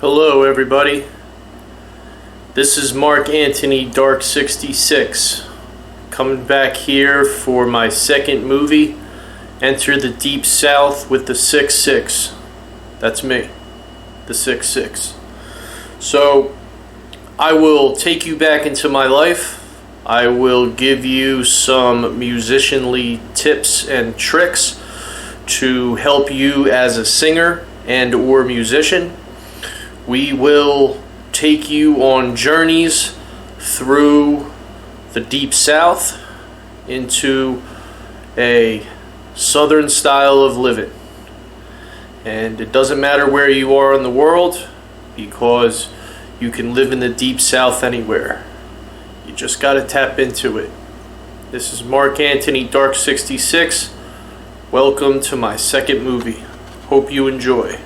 Hello everybody, this is Mark Anthony Dark 66 coming back here for my second movie, Enter the Deep South with the 6-6. That's me, the 6-6. So I will take you back into my life. I will give you some musicianly tips and tricks to help you as a singer and or musician. We will take you on journeys through the Deep South into a Southern style of living. And it doesn't matter where you are in the world, because you can live in the Deep South anywhere. You just got to tap into it. This is Mark Anthony Dark 66. Welcome to my second movie. Hope you enjoy.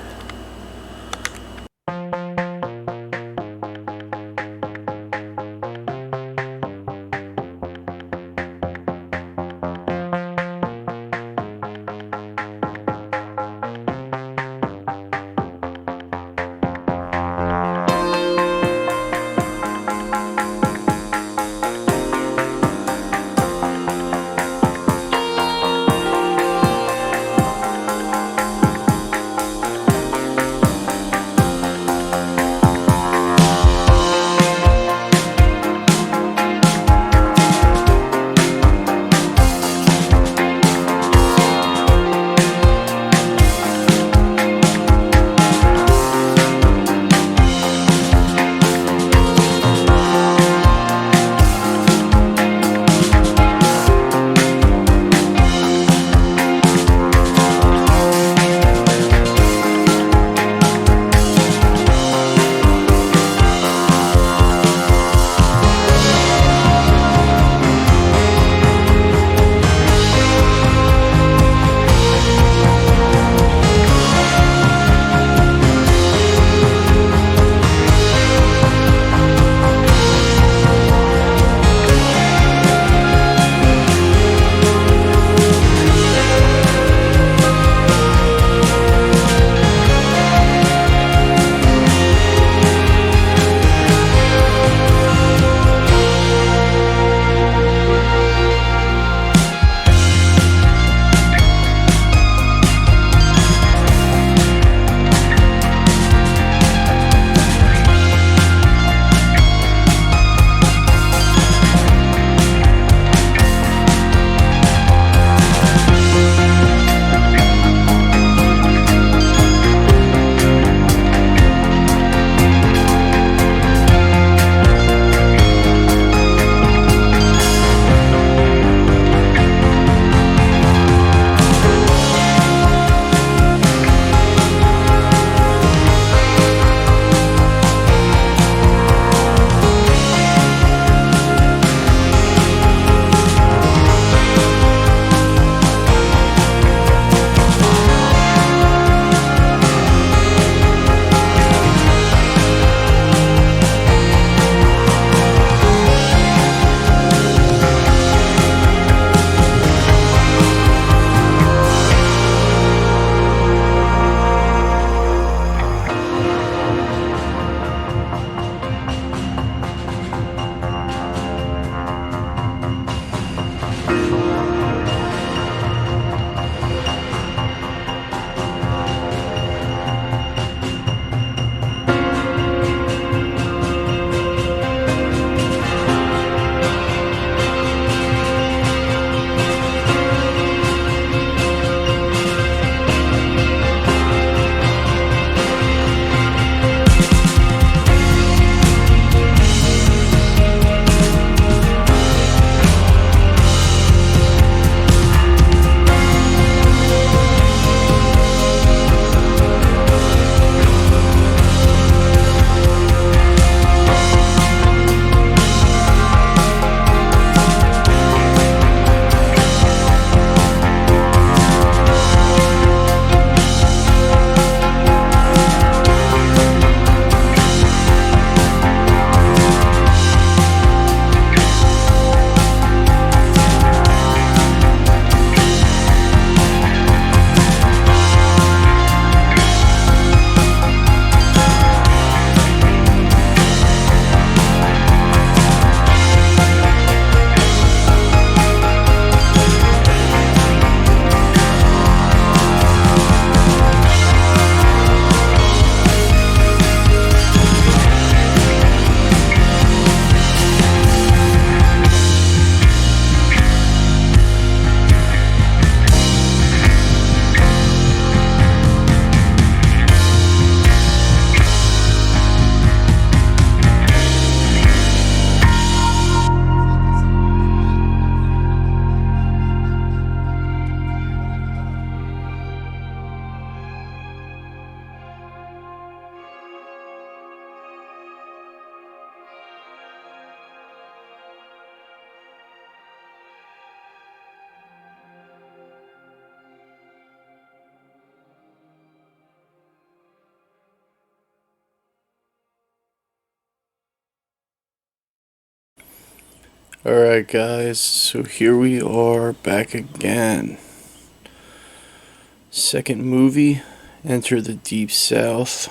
Alright, guys, so here we are back again. Second movie, Enter the Deep South,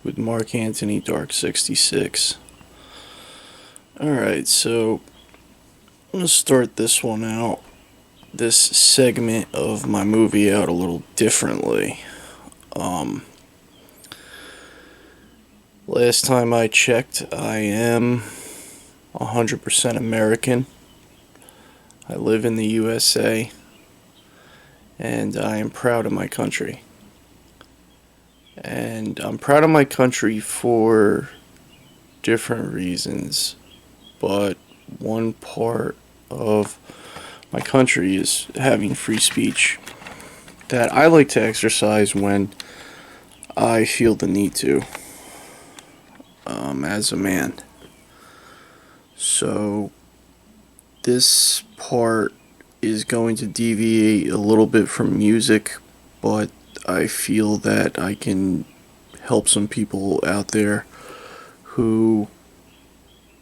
with Mark Antony, Dark 66. Alright, so I'm going to start this one out, this segment of my movie out a little differently. Last time I checked, I am 100% American. I live in the USA, and I am proud of my country. And I'm proud of my country for different reasons, but one part of my country is having free speech that I like to exercise when I feel the need to, as a man. So this part is going to deviate a little bit from music, but I feel that I can help some people out there who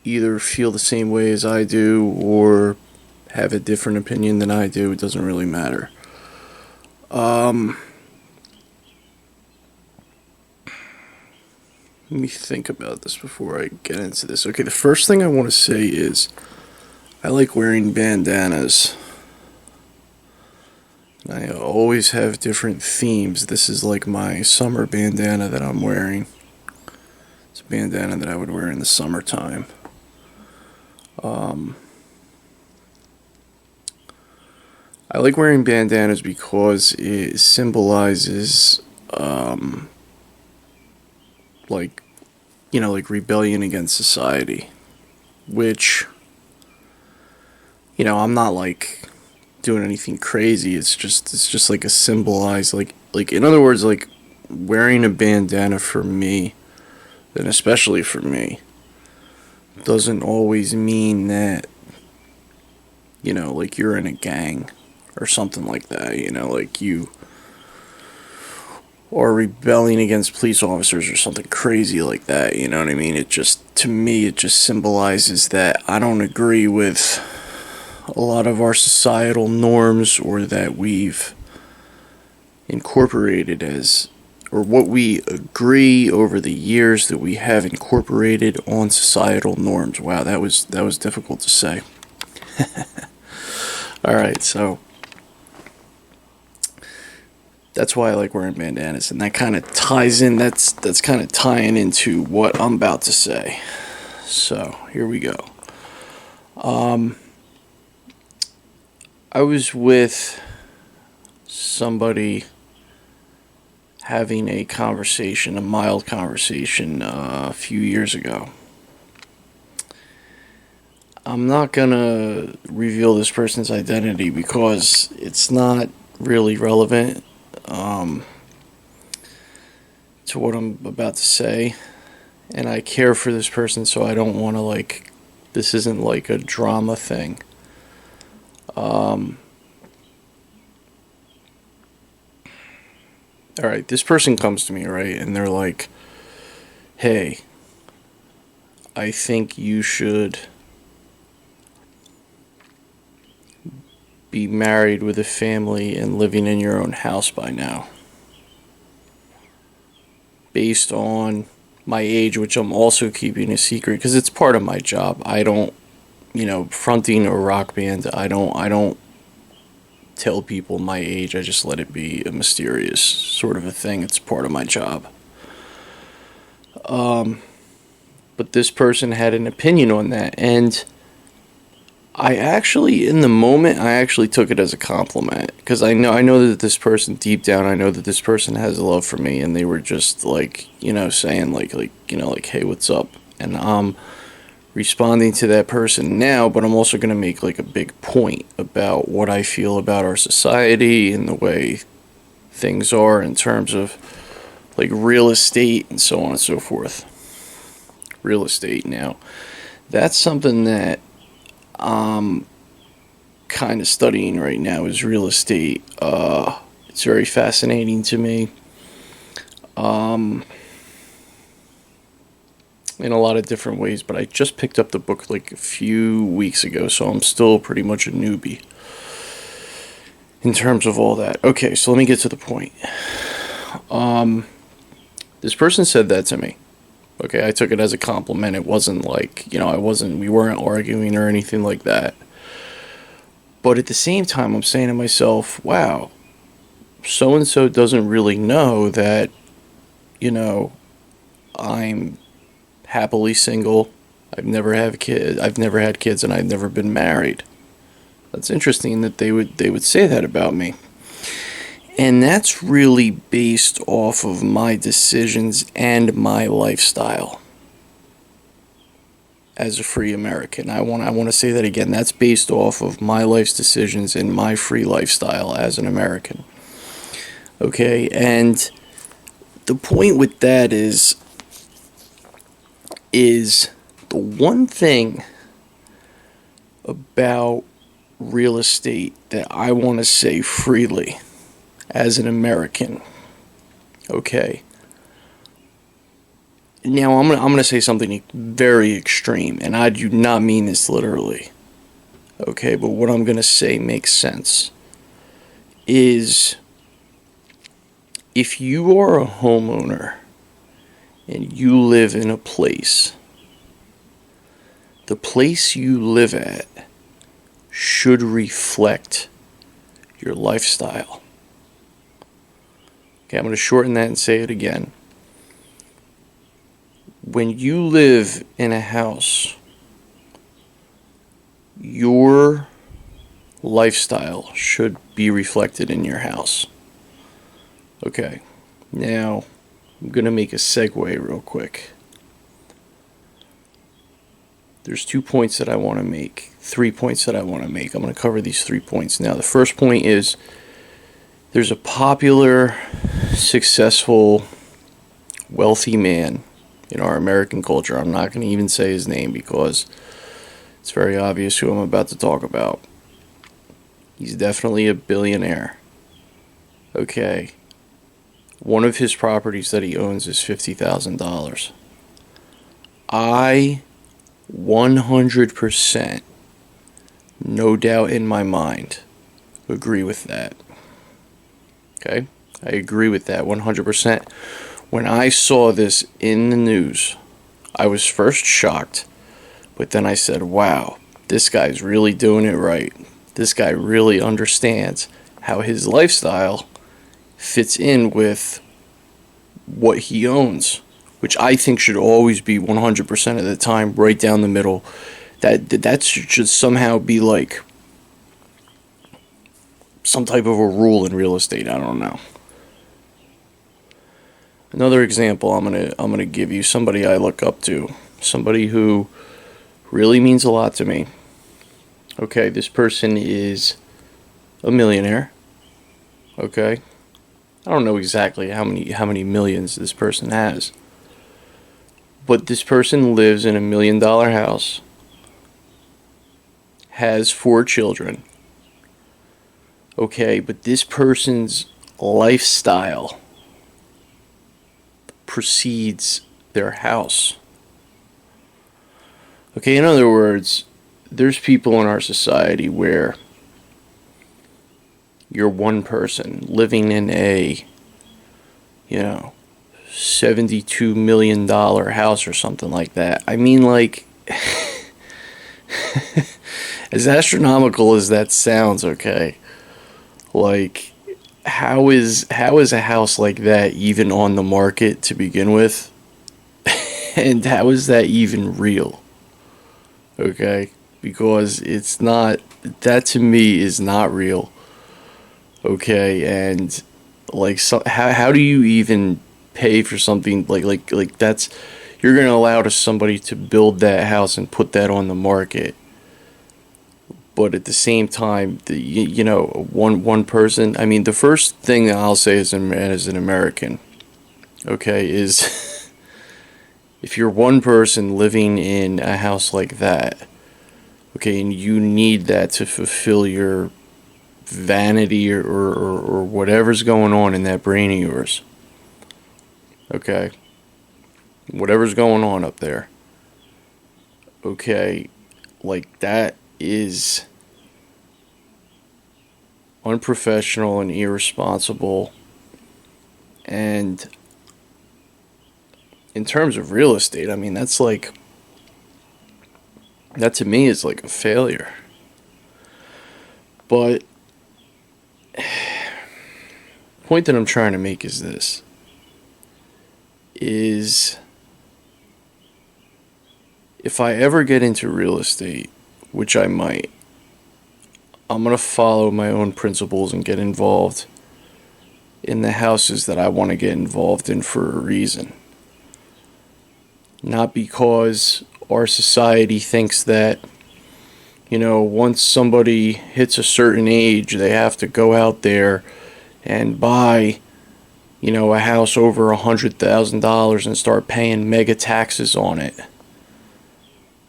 either feel the same way as I do or have a different opinion than I do. It doesn't really matter. Let me think about this before I get into this. Okay, the first thing I want to say is I like wearing bandanas. I always have different themes. This is like my summer bandana that I'm wearing. It's a bandana that I would wear in the summertime. I like wearing bandanas because it symbolizes, like, like rebellion against society, which, I'm not like doing anything crazy. It's just like a symbolized, like in other words, like wearing a bandana for me, and especially for me, doesn't always mean that, like you're in a gang or something like that, like you are rebelling against police officers or something crazy like that, you know what I mean? To me, it just symbolizes that I don't agree with a lot of our societal norms, or that we've incorporated as, or what we agree over the years that we have incorporated on societal norms. Wow, that was difficult to say. All right, so that's why I like wearing bandanas, and that kind of ties in. That's kind of tying into what I'm about to say. So here we go. I was with somebody having a conversation, a mild conversation, a few years ago. I'm not gonna reveal this person's identity because it's not really relevant to what I'm about to say, and I care for this person, so I don't want to, this isn't like a drama thing. Alright, this person comes to me, right, and they're like, hey, I think you should be married with a family and living in your own house by now. Based on my age, which I'm also keeping a secret because it's part of my job. I don't, fronting a rock band, I don't tell people my age. I just let it be a mysterious sort of a thing. It's part of my job. But this person had an opinion on that, and I actually, in the moment, I actually took it as a compliment, because I know that this person, deep down, I know that this person has love for me, and they were just saying like, hey, what's up? And I'm responding to that person now, but I'm also gonna make like a big point about what I feel about our society and the way things are in terms of like real estate and so on and so forth. Real estate now, that's something that I'm kind of studying right now, is real estate. It's very fascinating to me. in a lot of different ways, but I just picked up the book like a few weeks ago, so I'm still pretty much a newbie in terms of all that. Okay, so let me get to the point. This person said that to me. Okay, I took it as a compliment. It wasn't like, we weren't arguing or anything like that. But at the same time, I'm saying to myself, wow, so and so doesn't really know that, I'm happily single. I've never had kids, and I've never been married. That's interesting that they would say that about me. And that's really based off of my decisions and my lifestyle as a free American. I want to say that again. That's based off of my life's decisions and my free lifestyle as an American. Okay, and the point with that is the one thing about real estate that I want to say freely as an American. Okay. Now I'm gonna say something very extreme, and I do not mean this literally. Okay, but what I'm gonna say makes sense. Is if you are a homeowner and you live in a place, the place you live at should reflect your lifestyle. Okay, I'm going to shorten that and say it again. When you live in a house, your lifestyle should be reflected in your house. Okay, now I'm going to make a segue real quick. There's 2 points that I want to make, 3 points that I want to make. I'm going to cover these 3 points. Now, the first point is there's a popular, successful, wealthy man in our American culture. I'm not going to even say his name because it's very obvious who I'm about to talk about. He's definitely a billionaire. Okay. One of his properties that he owns is $50,000. I 100%, no doubt in my mind, agree with that. Okay? I agree with that 100%. When I saw this in the news, I was first shocked, but then I said, wow, this guy's really doing it right. This guy really understands how his lifestyle fits in with what he owns, which I think should always be 100% of the time right down the middle. That should somehow be like some type of a rule in real estate. I don't know. Another example I'm gonna give you, somebody I look up to, somebody who really means a lot to me. Okay, this person is a millionaire. Okay, I don't know exactly how many millions this person has, but this person lives in $1 million house, has 4 children. Okay, but this person's lifestyle precedes their house. Okay, in other words, there's people in our society where you're one person living in a, $72 million house or something like that. I mean, like, as astronomical as that sounds, okay, like, how is a house like that even on the market to begin with? And how is that even real? Okay, because it's not, that to me is not real. Okay, and like, so how do you even pay for something like that's, you're gonna allow somebody to build that house and put that on the market, but at the same time, one person. I mean, the first thing that I'll say as an American, okay, is if you're one person living in a house like that, okay, and you need that to fulfill your vanity or whatever's going on in that brain of yours, okay, whatever's going on up there. Okay, like that is unprofessional and irresponsible. And in terms of real estate, I mean, that's like, that to me is like a failure. But point that I'm trying to make is this, is if I ever get into real estate, which I might, I'm going to follow my own principles and get involved in the houses that I want to get involved in for a reason. Not because our society thinks that, you know, once somebody hits a certain age, they have to go out there and buy, you know, a house over $100,000 and start paying mega taxes on it.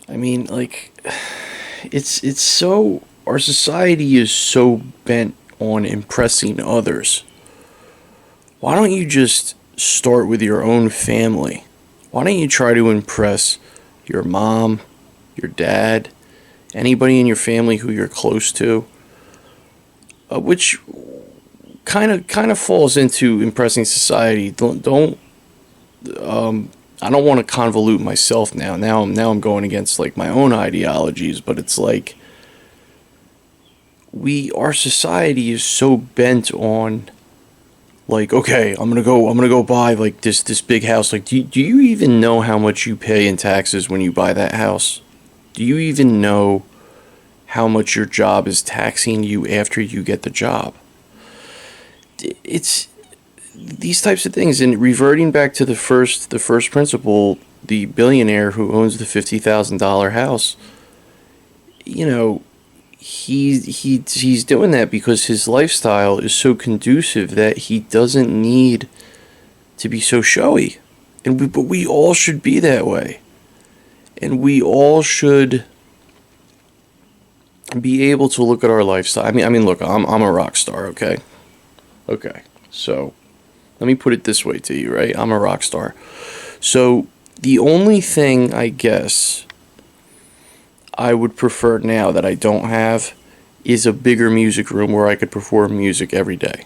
I mean, like, it's so, our society is so bent on impressing others. Why don't you just start with your own family? Why don't you try to impress your mom, your dad, anybody in your family who you're close to? Which kind of falls into impressing society. I don't want to convolute myself now. Now I'm going against like my own ideologies, but it's like our society is so bent on like, okay, I'm gonna go buy like this big house. Like, do you even know how much you pay in taxes when you buy that house? Do you even know how much your job is taxing you after you get the job? It's these types of things. And reverting back to the first principle, the billionaire who owns the $50,000 house, you know, he's doing that because his lifestyle is so conducive that he doesn't need to be so showy. But we all should be that way. And we all should be able to look at our lifestyle. I mean, look, I'm a rock star, okay? Okay. So, let me put it this way to you, right? I'm a rock star. So, the only thing I guess I would prefer now that I don't have is a bigger music room where I could perform music every day.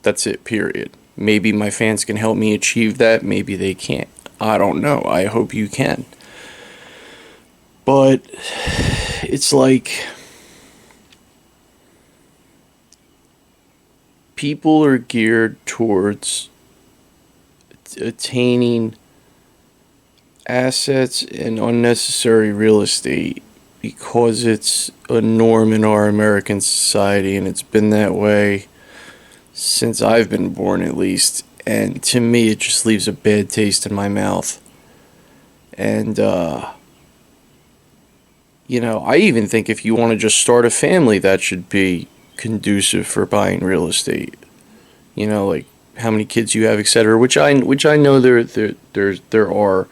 That's it, period. Maybe my fans can help me achieve that. Maybe they can't. I don't know. I hope you can. But it's like people are geared towards attaining assets and unnecessary real estate because it's a norm in our American society, and it's been that way since I've been born, at least. And to me, it just leaves a bad taste in my mouth. And you know, I even think if you want to just start a family, that should be conducive for buying real estate. You know, like how many kids you have, etc. Which I know there are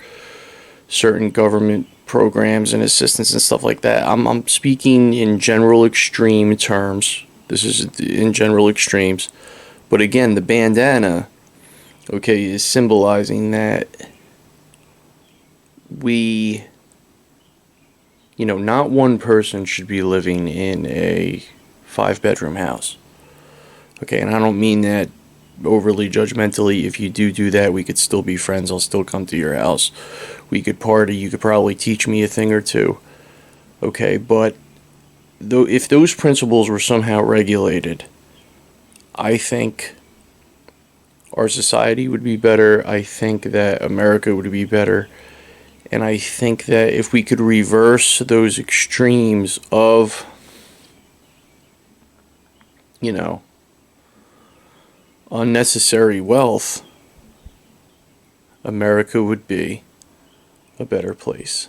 certain government programs and assistance and stuff like that. I'm speaking in general extreme terms. This is in general extremes. But again, the bandana, okay, is symbolizing that we, you know, not one person should be living in a 5-bedroom house. Okay, and I don't mean that overly judgmentally. If you do that, we could still be friends. I'll still come to your house. We could party. You could probably teach me a thing or two. Okay, but though, if those principles were somehow regulated, I think our society would be better. I think that America would be better. And I think that if we could reverse those extremes of, you know, unnecessary wealth, America would be a better place.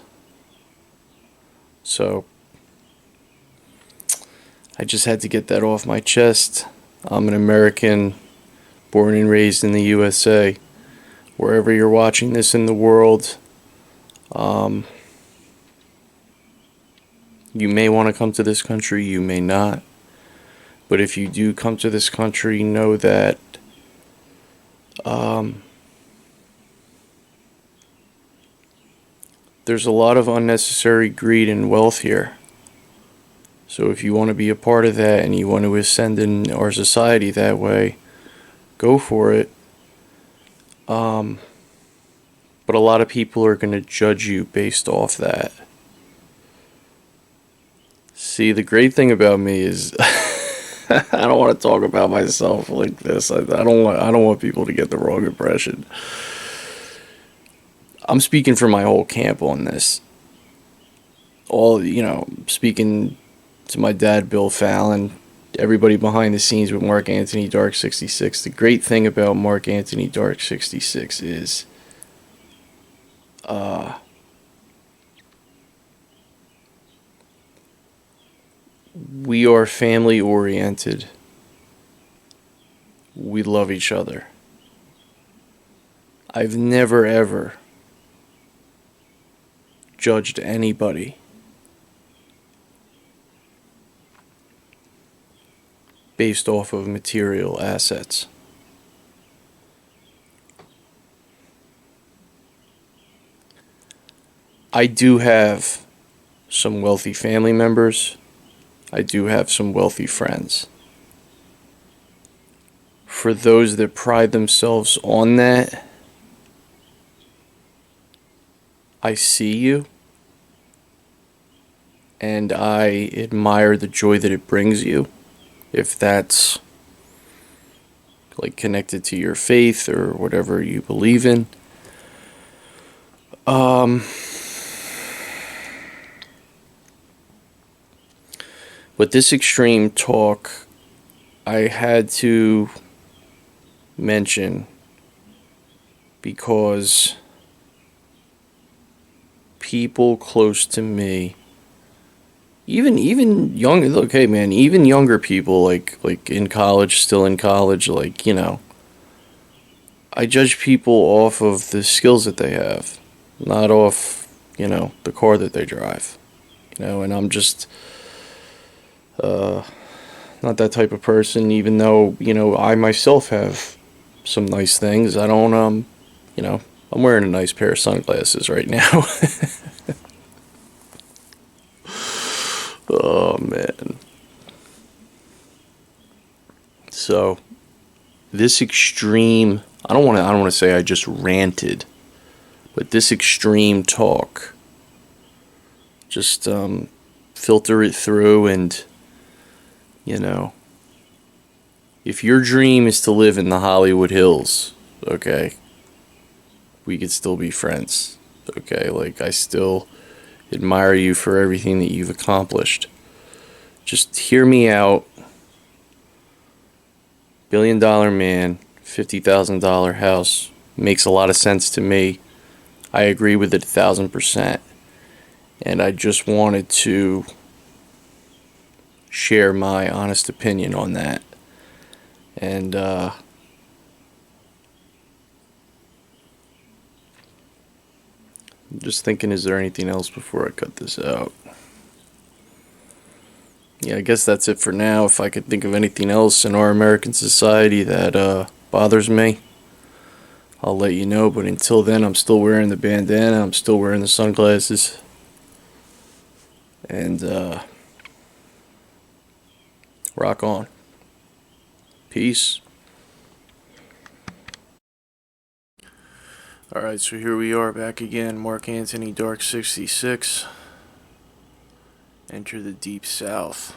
So, I just had to get that off my chest. I'm an American, born and raised in the USA. Wherever you're watching this in the world, you may want to come to this country, you may not. But if you do come to this country, know that there's a lot of unnecessary greed and wealth here. So if you want to be a part of that and you want to ascend in our society that way, go for it. But a lot of people are going to judge you based off that. See, the great thing about me is I don't want to talk about myself like this. I don't want people to get the wrong impression. I'm speaking for my whole camp on this. Speaking to my dad, Bill Fallon, everybody behind the scenes with Mark Anthony Dark 66. The great thing about Mark Anthony Dark 66 is we are family oriented. We love each other. I've never ever judged anybody based off of material assets. I do have some wealthy family members. I do have some wealthy friends. For those that pride themselves on that, I see you, and I admire the joy that it brings you, if that's like connected to your faith or whatever you believe in. But this extreme talk, I had to mention because people close to me, even young, look, hey man, even younger people, like in college, still in college, I judge people off of the skills that they have, not off, the car that they drive, and I'm just not that type of person, even though, I myself have some nice things. I don't, I'm wearing a nice pair of sunglasses right now. Oh, man. So, this extreme, I don't want to say I just ranted, but this extreme talk, just filter it through and, if your dream is to live in the Hollywood Hills, okay, we could still be friends, okay? Like, I still admire you for everything that you've accomplished. Just hear me out. $1 billion man, $50,000 house makes a lot of sense to me. I agree with it 1,000%. And I just wanted to share my honest opinion on that. And I'm just thinking, is there anything else before I cut this out? Yeah, I guess that's it for now. If I could think of anything else in our American society that bothers me, I'll let you know. But until then, I'm still wearing the bandana. I'm still wearing the sunglasses. And rock on. Peace. Alright, so here we are back again. Mark Anthony Dark 66. Enter the Deep South.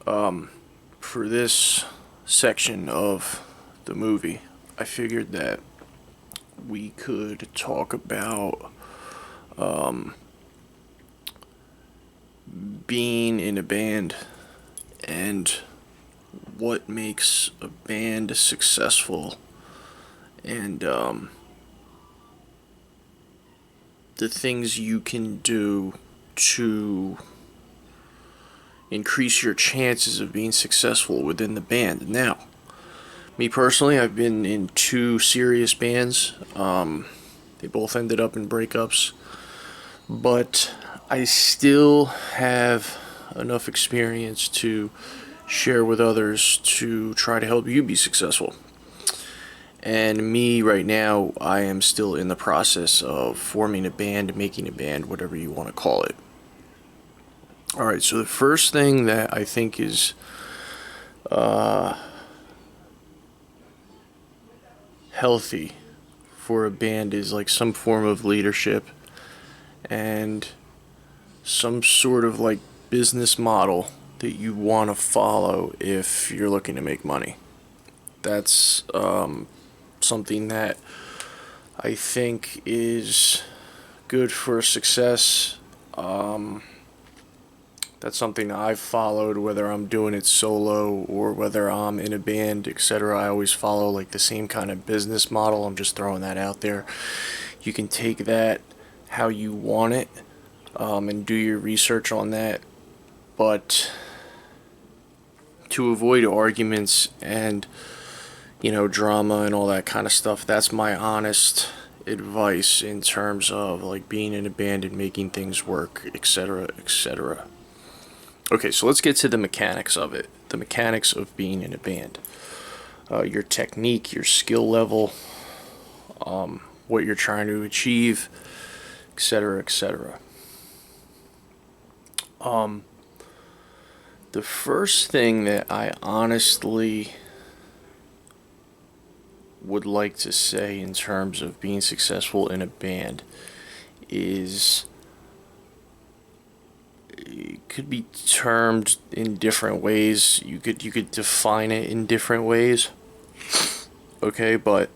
For this section of the movie, I figured that we could talk about being in a band and what makes a band successful, and the things you can do to increase your chances of being successful within the band. Now, me personally, I've been in 2 serious bands. They both ended up in breakups, but I still have enough experience to share with others to try to help you be successful. And me right now, I am still in the process of forming a band, making a band, whatever you want to call it. Alright, so the first thing that I think is healthy for a band is like some form of leadership and some sort of like business model that you want to follow if you're looking to make money. That's something that I think is good for success. That's something I've followed, whether I'm doing it solo or whether I'm in a band, etc. I always follow like the same kind of business model. I'm just throwing that out there. You can take that how you want it, and do your research on that. But to avoid arguments and, drama and all that kind of stuff, that's my honest advice in terms of like being in a band and making things work, etc., etc. Okay, so let's get to the mechanics of it. The mechanics of being in a band. Your technique, your skill level, what you're trying to achieve, etc., etc. The first thing that I honestly would like to say in terms of being successful in a band is, it could be termed in different ways. You could define it in different ways. Okay, but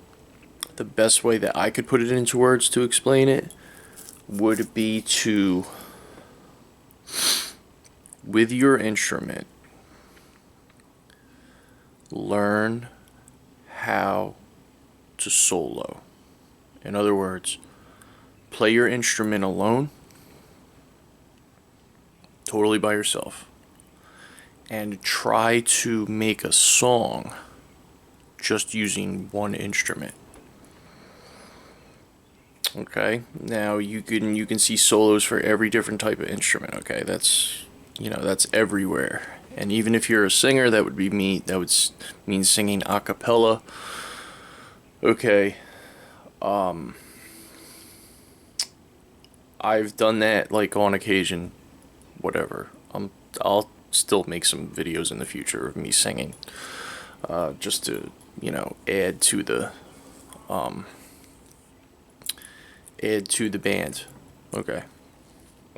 the best way that I could put it into words to explain it would be to, with your instrument, learn how to solo. In other words, play your instrument alone, totally by yourself, and try to make a song just using one instrument. Okay, now you can see solos for every different type of instrument. Okay, that's everywhere. And even if you're a singer, that would mean singing a cappella. Okay, I've done that like on occasion. Whatever. I'll still make some videos in the future of me singing, just to add to the band. Okay.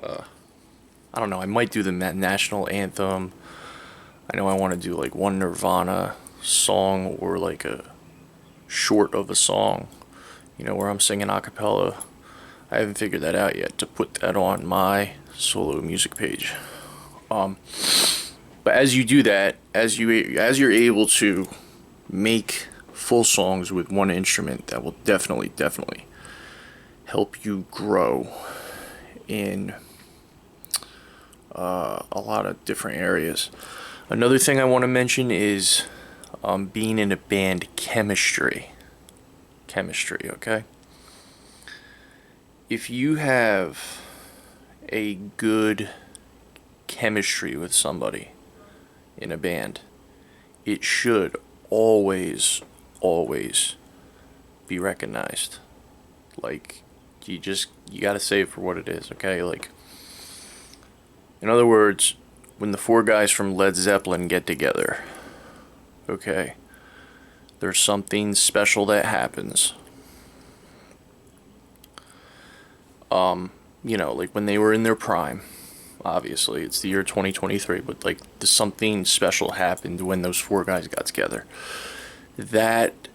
I don't know. I might do the national anthem. I know I want to do like one Nirvana song or like a short of a song, where I'm singing a cappella. I haven't figured that out yet to put that on my solo music page. But as you do that, as you're able to make full songs with one instrument, that will definitely help you grow in a lot of different areas. Another thing I want to mention is being in a band, chemistry. Okay? If you have a good chemistry with somebody in a band, it should always be recognized. Like, you gotta say it for what it is, okay? Like, in other words, when the four guys from Led Zeppelin get together, okay, there's something special that happens. Like when they were in their prime, obviously, it's the year 2023, but like something special happened when those four guys got together. That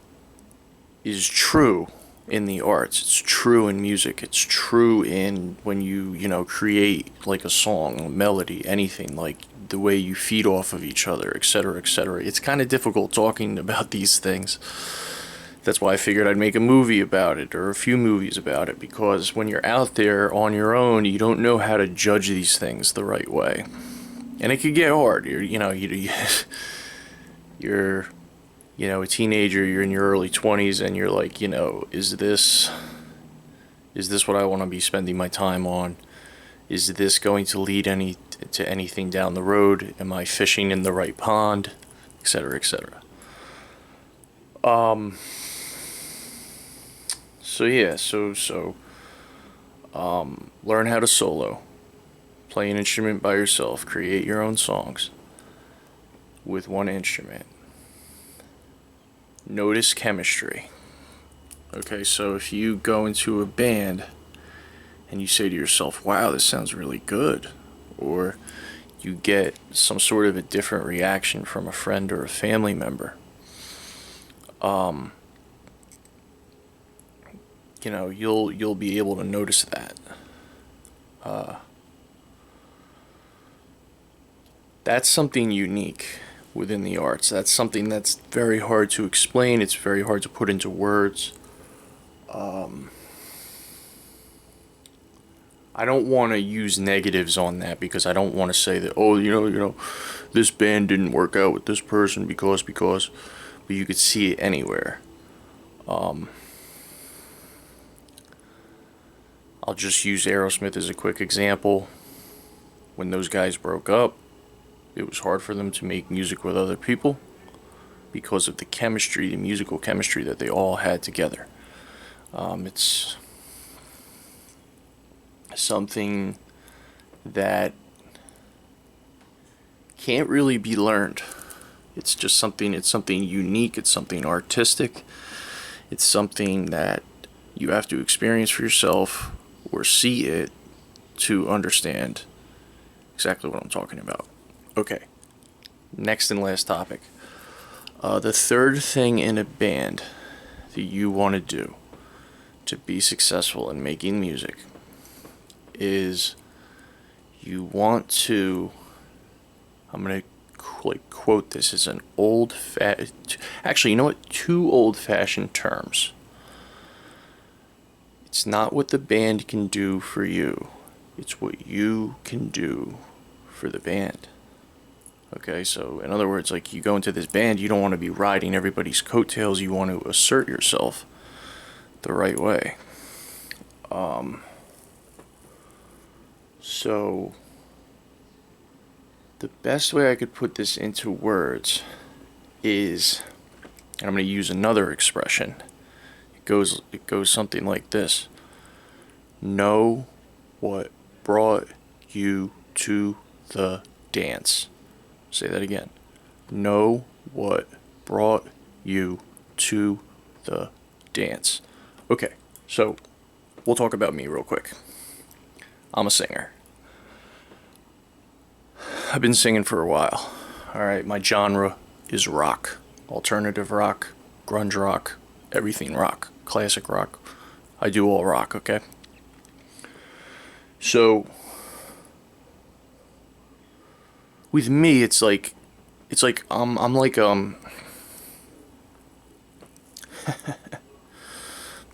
is true in the arts. It's true in music. It's true in when you create like a song, a melody, anything, like the way you feed off of each other, etc., etc. It's kind of difficult talking about these things. That's why I figured I'd make a movie about it, or a few movies about it, because when you're out there on your own, you don't know how to judge these things the right way, and it could get hard. You're a teenager, you're in your early 20s, and you're like, is this what I want to be spending my time on? Is this going to lead to anything down the road? Am I fishing in the right pond? Etc., etc. learn how to solo, play an instrument by yourself, create your own songs with one instrument. Notice chemistry. Okay, so if you go into a band and you say to yourself, wow, this sounds really good, or you get some sort of a different reaction from a friend or a family member, you'll be able to notice that. That's something unique within the arts. That's something that's very hard to explain. It's very hard to put into words. I don't want to use negatives on that because I don't want to say that, oh, this band didn't work out with this person because, but you could see it anywhere. I'll just use Aerosmith as a quick example. When those guys broke up, it was hard for them to make music with other people because of the chemistry, the musical chemistry that they all had together. It's something that can't really be learned. It's something unique, it's something artistic, it's something that you have to experience for yourself or see it to understand exactly what I'm talking about. Okay, next and last topic. The third thing in a band that you want to do to be successful in making music is you want to, I'm going to quote this as an actually, you know what, two old-fashioned terms. It's not what the band can do for you, it's what you can do for the band. Okay, so in other words, like, you go into this band, you don't want to be riding everybody's coattails, you want to assert yourself the right way. So the best way I could put this into words is, and I'm going to use another expression. It goes something like this. Know what brought you to the dance. Say that again. Know what brought you to the dance. Okay, so we'll talk about me real quick. I'm a singer. I've been singing for a while. Alright, my genre is rock. Alternative rock, grunge rock, everything rock, classic rock. I do all rock, okay? So with me, it's like I'm like trying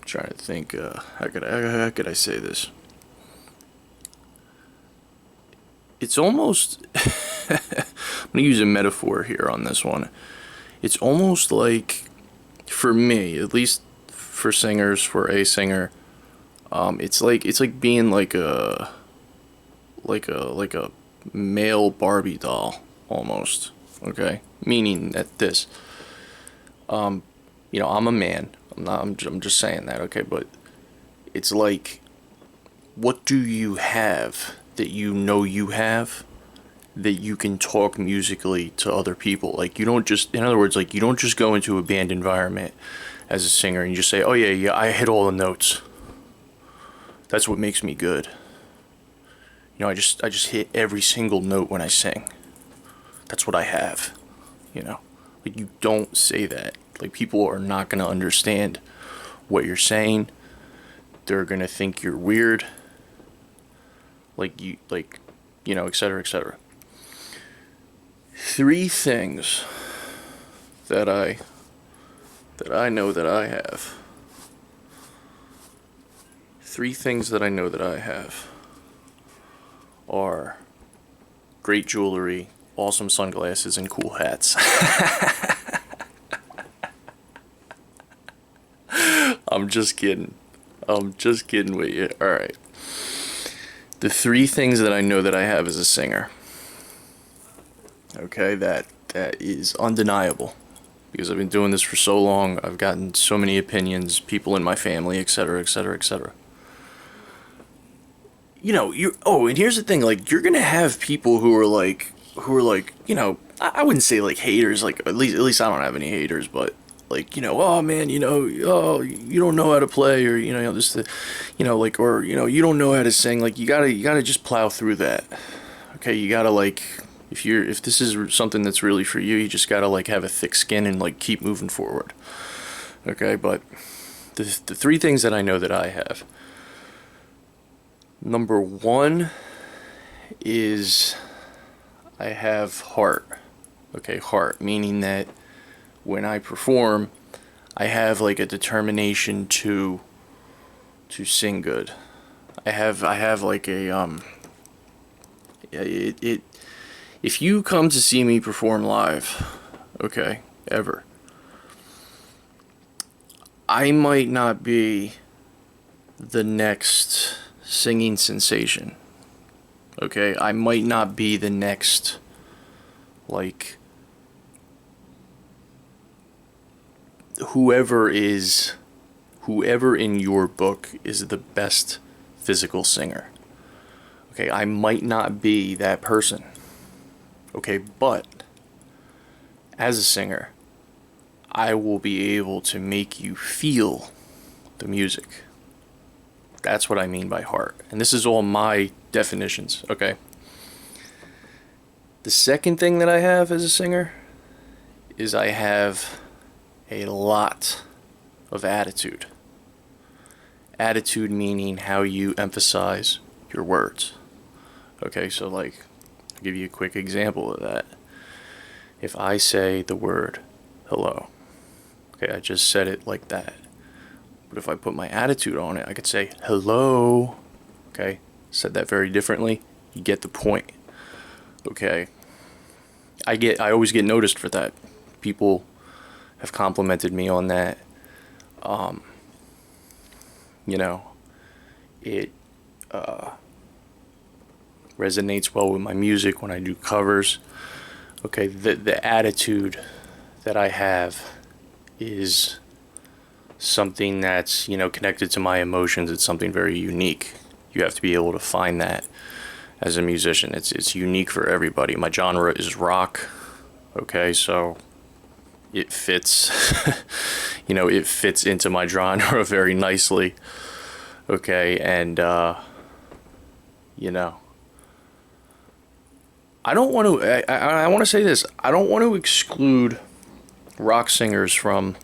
to think, how could I say this? It's almost I'm gonna use a metaphor here on this one. It's almost like, for me, at least for singers, for a singer, it's like being like a male Barbie doll almost. Okay, meaning that this, I'm a man. I'm just saying that. Okay, but it's like, what do you have that you have that you can talk musically to other people? Like, you don't just, in other words, like, you don't just go into a band environment as a singer and you just say, oh yeah, I hit all the notes. That's what makes me good. I just hit every single note when I sing. That's what I have. Like, you don't say that. Like, people are not gonna understand what you're saying. They're gonna think you're weird. Etc., etc. Three things that I know that I have. Three things that I know that I have are great jewelry, awesome sunglasses, and cool hats. I'm just kidding. I'm just kidding with you. Alright. The three things that I know that I have as a singer. Okay, that is undeniable. because I've been doing this for so long. I've gotten so many opinions, people in my family, etc., etc., etc. You know, and here's the thing, like, you're gonna have people who are like, you know, I wouldn't say like haters, like at least I don't have any haters, but like, you know, oh man, you know, oh, you don't know how to play, or, you know, this, you know, like, or, you know, you don't know how to sing. Like, you gotta just plow through that. Okay, you gotta, like, if this is something that's really for you, you just gotta, like, have a thick skin and, like, keep moving forward. Okay, but the three things that I know that I have. Number one is I have heart. Okay, heart, meaning that when I perform, I have like a determination to sing good. I have like a if you come to see me perform live, okay, ever, I might not be the next singing sensation. Okay, I might not be the next, like, whoever in your book is the best physical singer. Okay, I might not be that person. Okay, but as a singer, I will be able to make you feel the music. That's what I mean by heart. And this is all my definitions, okay? The second thing that I have as a singer is I have a lot of attitude. Attitude meaning how you emphasize your words. Okay, so like, I'll give you a quick example of that. If I say the word hello, okay, I just said it like that. But if I put my attitude on it, I could say hello. Okay, said that very differently. You get the point. Okay, I always get noticed for that. People have complimented me on that. You know, it resonates well with my music when I do covers. Okay, the attitude that I have is something that's, you know, connected to my emotions. It's something very unique. You have to be able to find that as a musician. It's unique for everybody. My genre is rock. Okay, so it fits, you know, it fits into my genre very nicely. Okay, and you know, I don't want to. I want to say this. I don't want to exclude rock singers from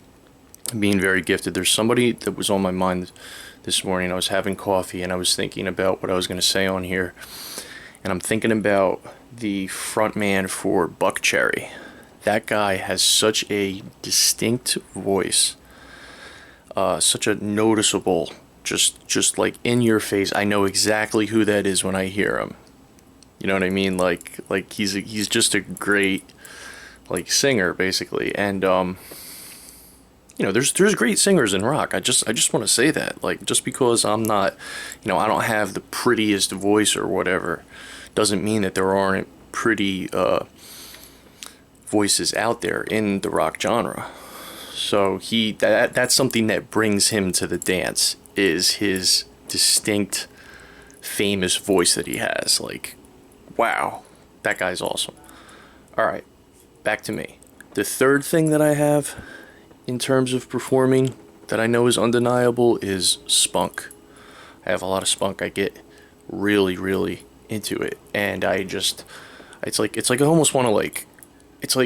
being very gifted. There's somebody that was on my mind this morning. I was having coffee and I was thinking about what I was going to say on here, and I'm thinking about the front man for Buckcherry. That guy has such a distinct voice, such a noticeable, just like in your face. I know exactly who that is when I hear him. You know what I mean? Like he's just a great, like, singer basically. And you know, there's great singers in rock. I just want to say that, like, just because I'm not, you know, I don't have the prettiest voice or whatever, doesn't mean that there aren't pretty voices out there in the rock genre. So that's something that brings him to the dance, is his distinct, famous voice that he has. Like, wow, that guy's awesome. All right, back to me. The third thing that I have in terms of performing that I know is undeniable is spunk. I have a lot of spunk. I get really, really into it, and it's like I almost want to, like, it's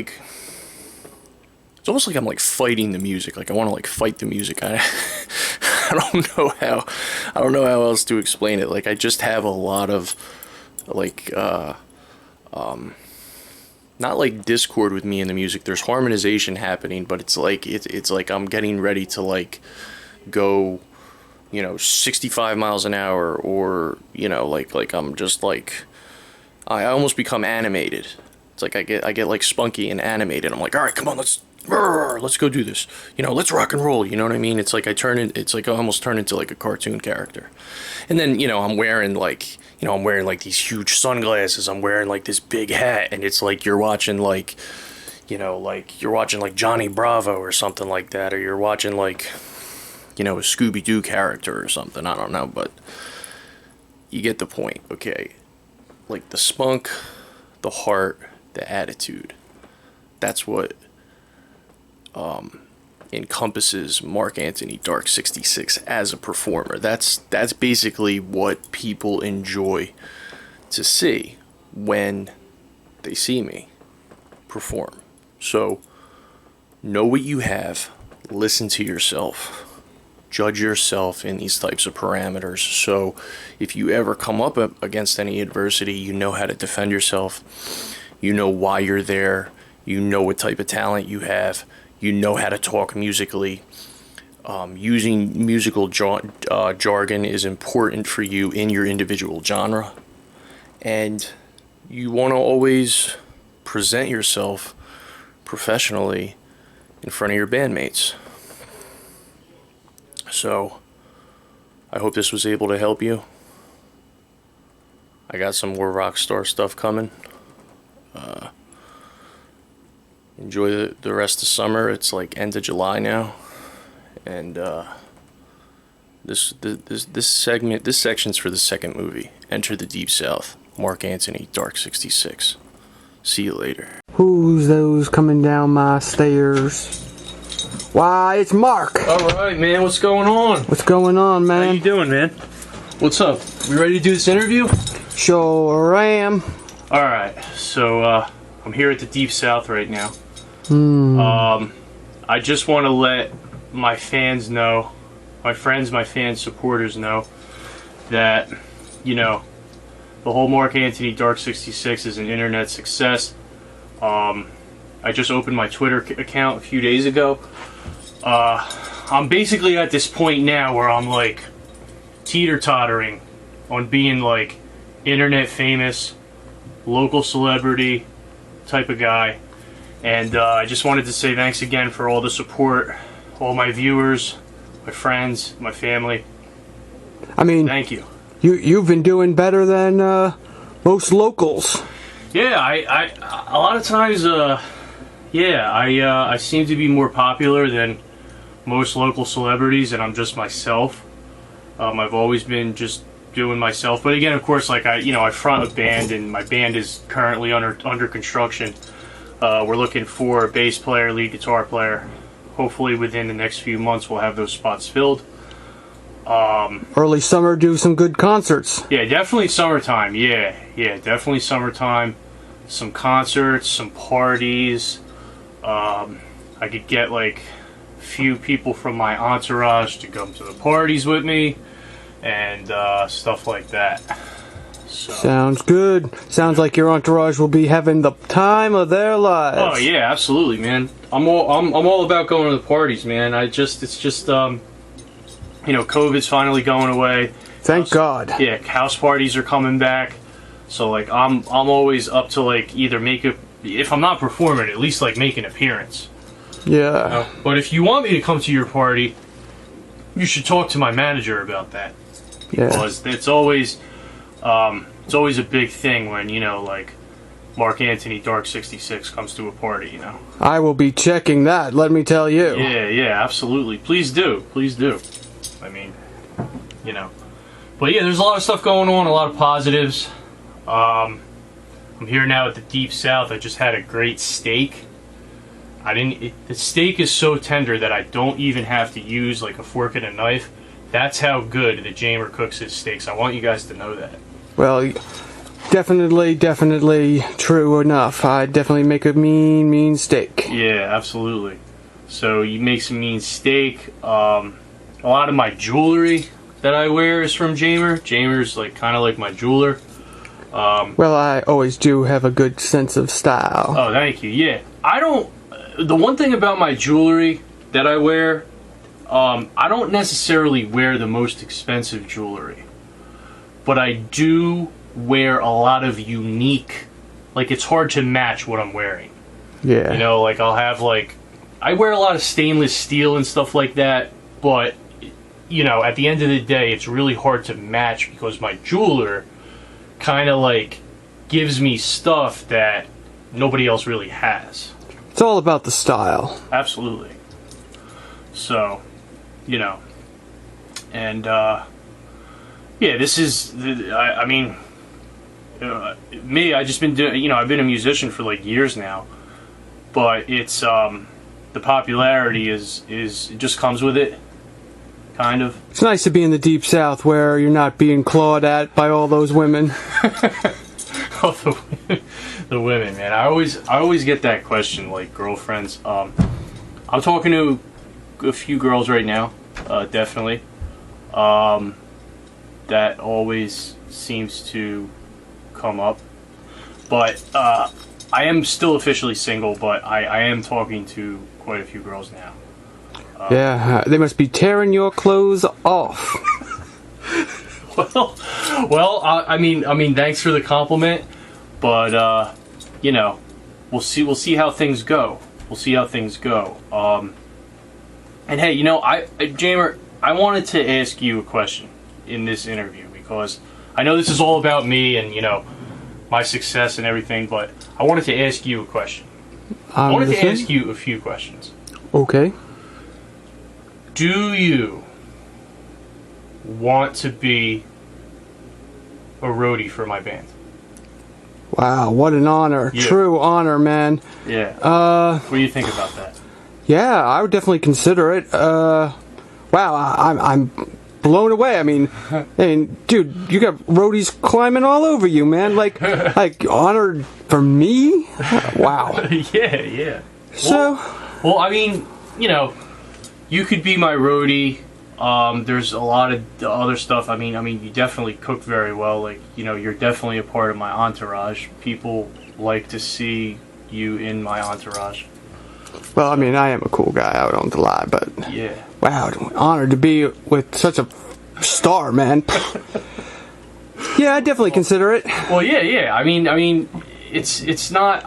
almost like I'm like fighting the music. Like I want to like fight the music. I don't know how else to explain it. Like I just have a lot of like not like discord with me in the music. There's harmonization happening, but it's like it's like I'm getting ready to like go, you know, 65 miles an hour, or, you know, like I'm just like, I almost become animated. It's like I get like spunky and animated. I'm like, all right, come on, let's go do this. You know, let's rock and roll. You know what I mean? It's like it's like I almost turn into like a cartoon character. And then, you know, I'm wearing like these huge sunglasses. I'm wearing like this big hat, and it's like you're watching like, you know, like you're watching like Johnny Bravo or something like that, or you're watching like, you know, a Scooby-Doo character or something. I don't know, but you get the point, okay? Like the spunk, the heart, the attitude. That's what encompasses Mark Anthony Dark 66 as a performer. That's basically what people enjoy to see when they see me perform. So know what you have, listen to yourself, judge yourself in these types of parameters. So if you ever come up against any adversity, you know how to defend yourself, you know why you're there, you know what type of talent you have, you know how to talk musically. Using musical jargon is important for you in your individual genre. And you want to always present yourself professionally in front of your bandmates. So, I hope this was able to help you. I got some more Rockstar stuff coming. Enjoy the rest of summer. It's like end of July now, and this section's for the second movie, Enter the Deep South. Mark Anthony, Dark 66. See you later. Who's those coming down my stairs? Why, it's Mark. All right, man. What's going on? What's going on, man? How you doing, man? What's up? We ready to do this interview? Sure am. All right. So I'm here at the Deep South right now. I just want to let my fans know, my friends, my fans, supporters know that, you know, the whole Mark Anthony Dark 66 is an internet success. I just opened my Twitter account a few days ago. I'm basically at this point now where I'm like teeter-tottering on being like internet famous, local celebrity type of guy. And I just wanted to say thanks again for all the support, all my viewers, my friends, my family. I mean, thank you. You've been doing better than most locals. Yeah, I a lot of times, I seem to be more popular than most local celebrities, and I'm just myself. I've always been just doing myself. But again, of course, like I front a band, and my band is currently under construction. We're looking for a bass player, lead guitar player. Hopefully within the next few months we'll have those spots filled. Early summer, do some good concerts. Yeah, definitely summertime. Yeah, definitely summertime. Some concerts, some parties. I could get like a few people from my entourage to come to the parties with me and stuff like that. So. Sounds good. Sounds like your entourage will be having the time of their lives. Oh yeah, absolutely, man. I'm all about going to the parties, man. It's just COVID's finally going away. Thank God. Yeah, house parties are coming back. So like I'm always up to like either if I'm not performing, at least like make an appearance. Yeah. But if you want me to come to your party, you should talk to my manager about that. Because it's always a big thing when, like Mark Anthony Dark 66 comes to a party, I will be checking that, let me tell you. Yeah, absolutely. Please do. I mean, But yeah, there's a lot of stuff going on, a lot of positives. I'm here now at the Deep South. I just had a great steak. The steak is so tender that I don't even have to use like a fork and a knife. That's how good the Jamer cooks his steaks. I want you guys to know that. Well, definitely true enough. I definitely make a mean steak. Yeah, absolutely. So you make some mean steak. A lot of my jewelry that I wear is from Jamer. Jamer's like kind of like my jeweler. Well, I always do have a good sense of style. Oh, thank you. Yeah, the one thing about my jewelry that I wear, I don't necessarily wear the most expensive jewelry, but I do wear a lot of unique, like it's hard to match what I'm wearing. Yeah. Like I wear a lot of stainless steel and stuff like that, but, at the end of the day, it's really hard to match because my jeweler kind of like gives me stuff that nobody else really has. It's all about the style. Absolutely. So, you know, and yeah, this is. I mean, me. I just been doing. I've been a musician for like years now, but it's the popularity is it just comes with it, kind of. It's nice to be in the Deep South where you're not being clawed at by all those women. Oh, the women, man. I always get that question, like girlfriends. I'm talking to a few girls right now, definitely. That always seems to come up, but I am still officially single. But I am talking to quite a few girls now. Yeah, they must be tearing your clothes off. Well, I mean, thanks for the compliment, but we'll see how things go. We'll see how things go. And hey, Jamer, I wanted to ask you a question in this interview because I know this is all about me and my success and everything, but I wanted to ask you a question. I wanted to ask you a few questions. Okay. Do you want to be a roadie for my band? Wow, what an honor. Yeah. True honor, man. Yeah. What do you think about that? Yeah, I would definitely consider it. Wow, I'm blown away. I mean, dude, you got roadies climbing all over you, man. Like honored for me? Wow. Yeah. So, well, I mean, you could be my roadie. There's a lot of other stuff. I mean, you definitely cook very well. Like, you're definitely a part of my entourage. People like to see you in my entourage. well, I mean, I am a cool guy. I don't lie, but Yeah. wow, honored to be with such a star, man. Yeah, I definitely consider it. Well, yeah. I mean, it's not.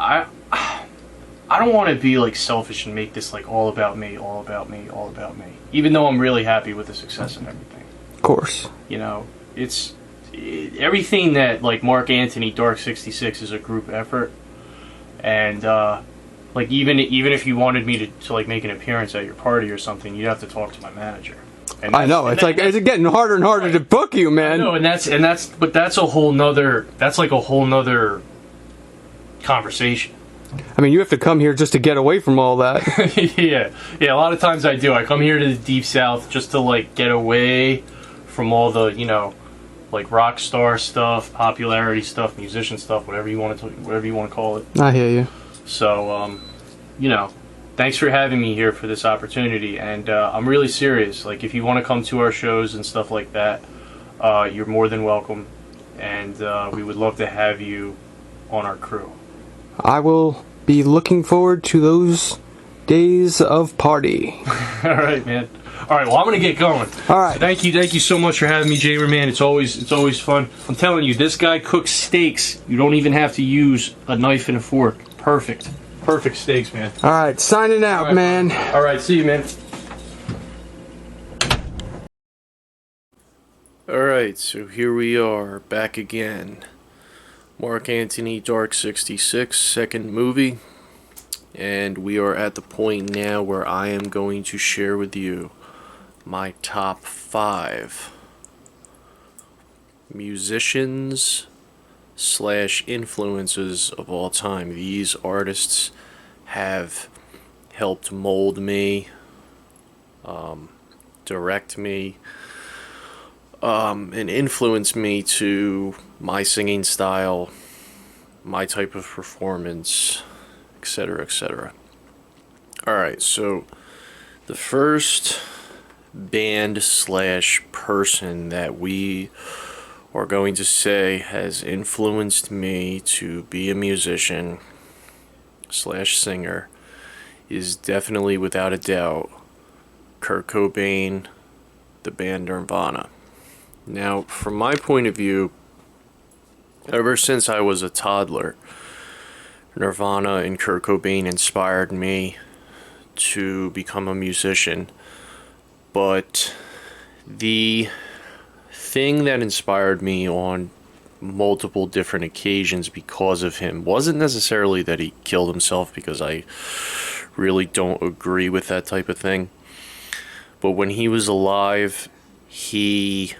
I don't want to be like selfish and make this like all about me. Even though I'm really happy with the success and everything. Of course. It's everything that like Mark Anthony Dark 66 is a group effort, and like even if you wanted me to like make an appearance at your party or something, you'd have to talk to my manager. And I know. It's getting harder and harder to book you, man. No, that's a whole nother. That's like a whole nother conversation. I mean, you have to come here just to get away from all that. yeah. A lot of times I do. I come here to the Deep South just to like get away from all the like rock star stuff, popularity stuff, musician stuff, whatever you want to call it. I hear you. So, thanks for having me here for this opportunity, and I'm really serious. Like, if you want to come to our shows and stuff like that, you're more than welcome, and we would love to have you on our crew. I will be looking forward to those days of party. All right, man. All right, well, I'm gonna get going. All right. So thank you so much for having me, Jamer, man. It's always fun. I'm telling you, this guy cooks steaks. You don't even have to use a knife and a fork. Perfect steaks, man. All right, signing out, All right, man. All right, see you, man. Alright, so here we are, back again. Mark Anthony Dark 66, second movie. And we are at the point now where I am going to share with you my top 5 musicians / influences of all time. These artists have helped mold me, direct me, and influence me to my singing style, my type of performance, etc., etc. Alright, so the first band / person that we are going to say has influenced me to be a musician / singer is definitely, without a doubt, Kurt Cobain, the band Nirvana. Now, from my point of view, ever since I was a toddler, Nirvana and Kurt Cobain inspired me to become a musician. But the thing that inspired me on multiple different occasions because of him wasn't necessarily that he killed himself, because I really don't agree with that type of thing. But when he was alive, he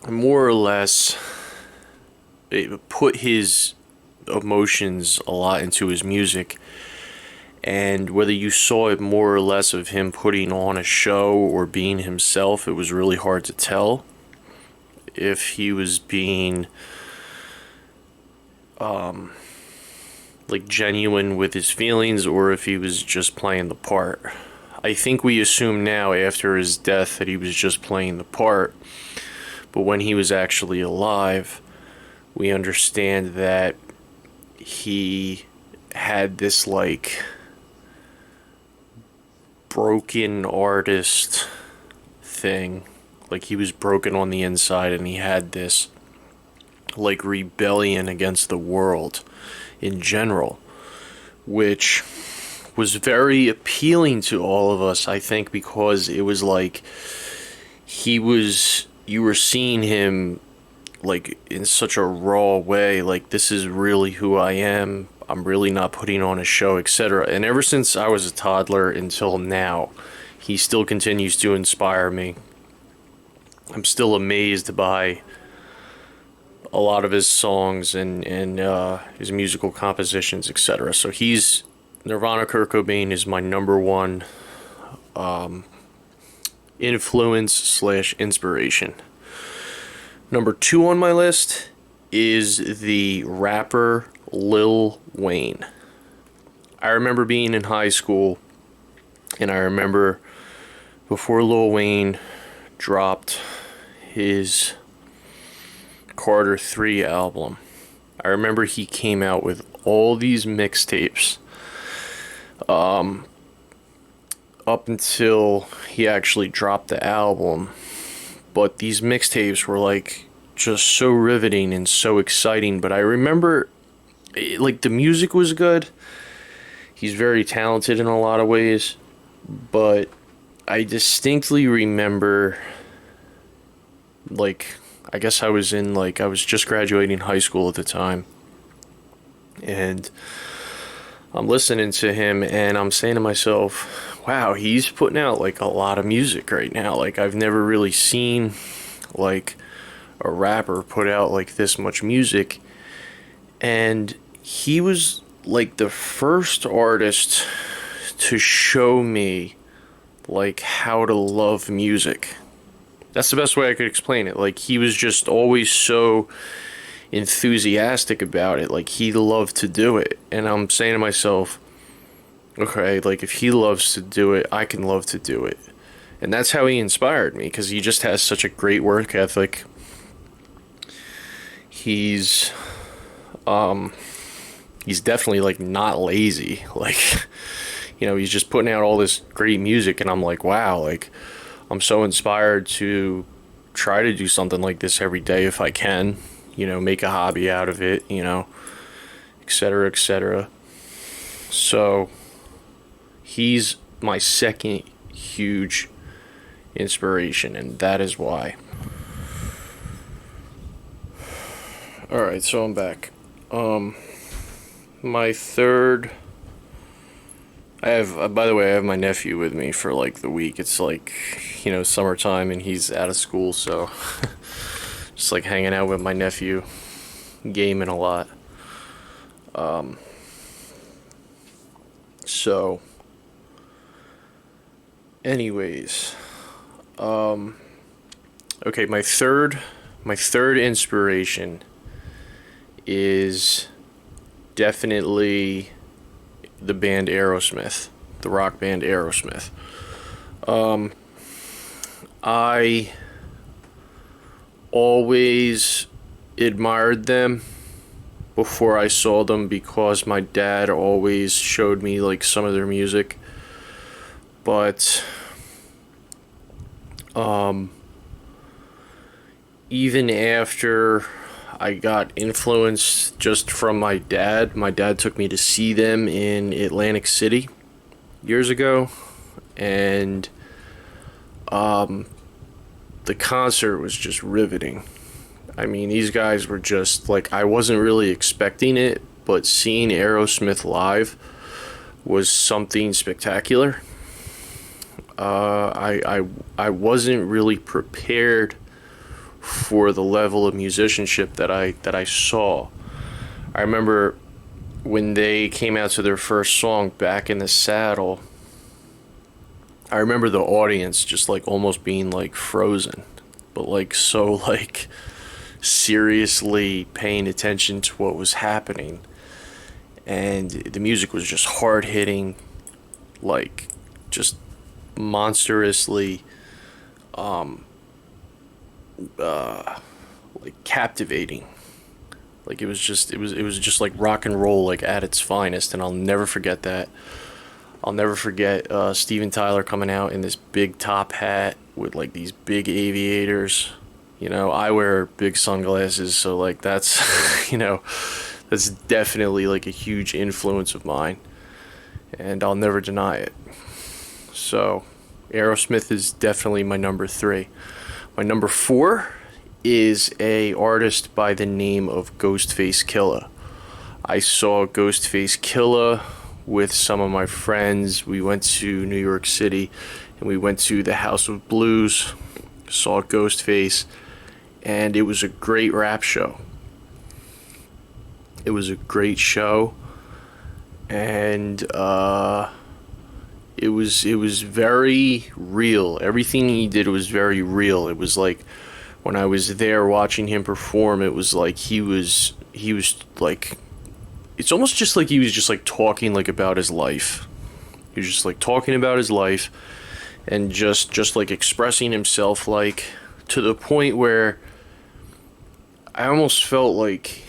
more or less put his emotions a lot into his music. And whether you saw it more or less of him putting on a show or being himself, it was really hard to tell if he was being like genuine with his feelings or if he was just playing the part. I think we assume now after his death that he was just playing the part, but when he was actually alive, we understand that he had this like broken artist thing. Like he was broken on the inside and he had this like rebellion against the world in general, which was very appealing to all of us, I think, because it was like you were seeing him like in such a raw way, like this is really who I am, I'm really not putting on a show, etc. And ever since I was a toddler until now, he still continues to inspire me. I'm still amazed by a lot of his songs and his musical compositions, etc. So Nirvana Kurt Cobain is my number one influence / inspiration. Number 2 on my list is the rapper Lil Wayne. I remember being in high school, and I remember before Lil Wayne dropped his Carter 3 album, I remember he came out with all these mixtapes up until he actually dropped the album. But these mixtapes were like just so riveting and so exciting. But I remember like the music was good. He's very talented in a lot of ways. But I distinctly remember, like, I guess I was just graduating high school at the time. And I'm listening to him and I'm saying to myself, wow, he's putting out like a lot of music right now. Like I've never really seen like a rapper put out like this much music. And he was like the first artist to show me like how to love music. That's the best way I could explain it. Like he was just always so enthusiastic about it. Like he loved to do it. And I'm saying to myself, okay, like if he loves to do it, I can love to do it. And that's how he inspired me, because he just has such a great work ethic. He's definitely like not lazy. Like, you know, he's just putting out all this great music and I'm like, wow, like I'm so inspired to try to do something like this every day if I can, you know, make a hobby out of it, you know, etc., etc. So he's my second huge inspiration, and that is why. Alright, so I'm back. My third, by the way, I have my nephew with me for like the week. It's like, you know, summertime and he's out of school, so just like hanging out with my nephew, gaming a lot. So anyways, okay, my third inspiration is definitely the band Aerosmith, the rock band Aerosmith. I always admired them before I saw them because my dad always showed me like some of their music. But even after I got influenced just from my dad took me to see them in Atlantic City years ago, and the concert was just riveting. I mean, these guys were just like, I wasn't really expecting it, but seeing Aerosmith live was something spectacular. I wasn't really prepared for the level of musicianship that I saw. I remember when they came out to their first song, Back in the Saddle, I remember the audience just like almost being like frozen, but like so like seriously paying attention to what was happening. And the music was just hard hitting, like just monstrously like captivating. Like it was just like rock and roll, like at its finest. And I'll never forget that. I'll never forget Steven Tyler coming out in this big top hat with like these big aviators. You know, I wear big sunglasses, so like that's that's definitely like a huge influence of mine, and I'll never deny it. So Aerosmith is definitely my number 3. My number 4 is a artist by the name of Ghostface Killah. I saw Ghostface Killah with some of my friends. We went to New York City and we went to the House of Blues, saw Ghostface, and it was a great rap show. It was a great show, and it was very real. Everything he did was very real. It was like when I was there watching him perform, it was like he was like, it's almost just like he was just like talking like about his life. He was just like talking about his life and just like expressing himself, like to the point where I almost felt like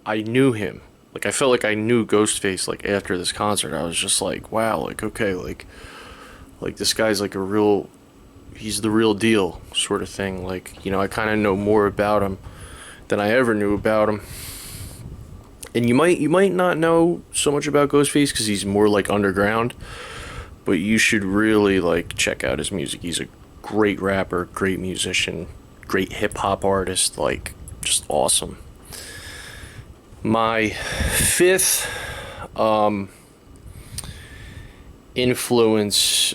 I knew him. Like I felt like I knew Ghostface like after this concert. I was just like, wow, like okay, like this guy's like he's the real deal sort of thing. Like, you know, I kind of know more about him than I ever knew about him. And you might not know so much about Ghostface because he's more like underground, but you should really like check out his music. He's a great rapper, great musician, great hip hop artist, like just awesome. My 5th influence,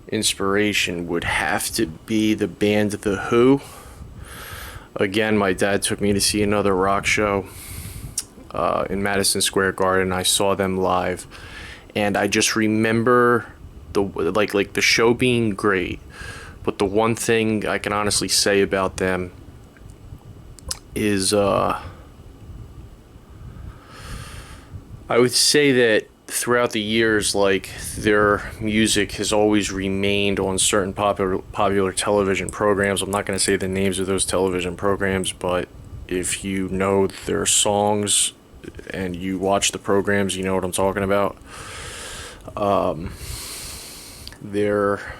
inspiration would have to be the band The Who. Again, my dad took me to see another rock show in Madison Square Garden. I saw them live, and I just remember the show being great. But the one thing I can honestly say about them is I would say that throughout the years, like their music has always remained on certain popular television programs. I'm not going to say the names of those television programs, but if you know their songs and you watch the programs, you know what I'm talking about. Their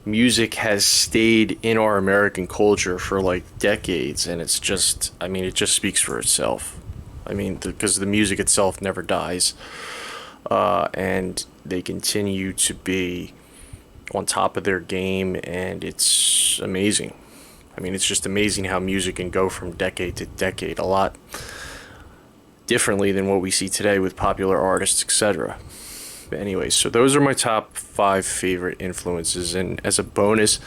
music has stayed in our American culture for like decades, and it's just, I mean, it just speaks for itself. I mean, because the music itself never dies, and they continue to be on top of their game, and it's amazing. I mean, it's just amazing how music can go from decade to decade, a lot differently than what we see today with popular artists, etc. But anyways, so those are my top 5 favorite influences, and as a bonus,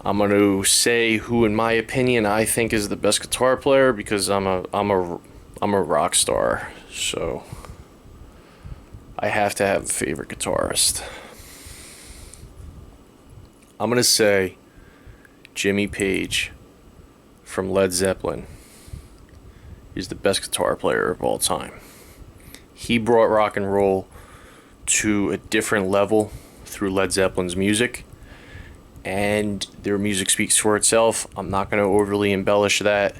I'm going to say who, in my opinion, I think is the best guitar player, because I'm a rock star, so I have to have a favorite guitarist. I'm going to say Jimmy Page from Led Zeppelin is the best guitar player of all time. He brought rock and roll to a different level through Led Zeppelin's music, and their music speaks for itself. I'm not going to overly embellish that.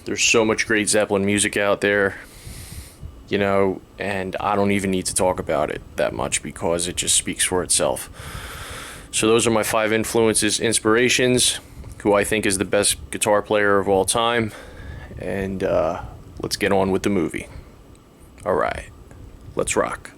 There's so much great Zeppelin music out there, you know, and I don't even need to talk about it that much because it just speaks for itself. So those are my 5 inspirations, who I think is the best guitar player of all time, and let's get on with the movie. All right, let's rock.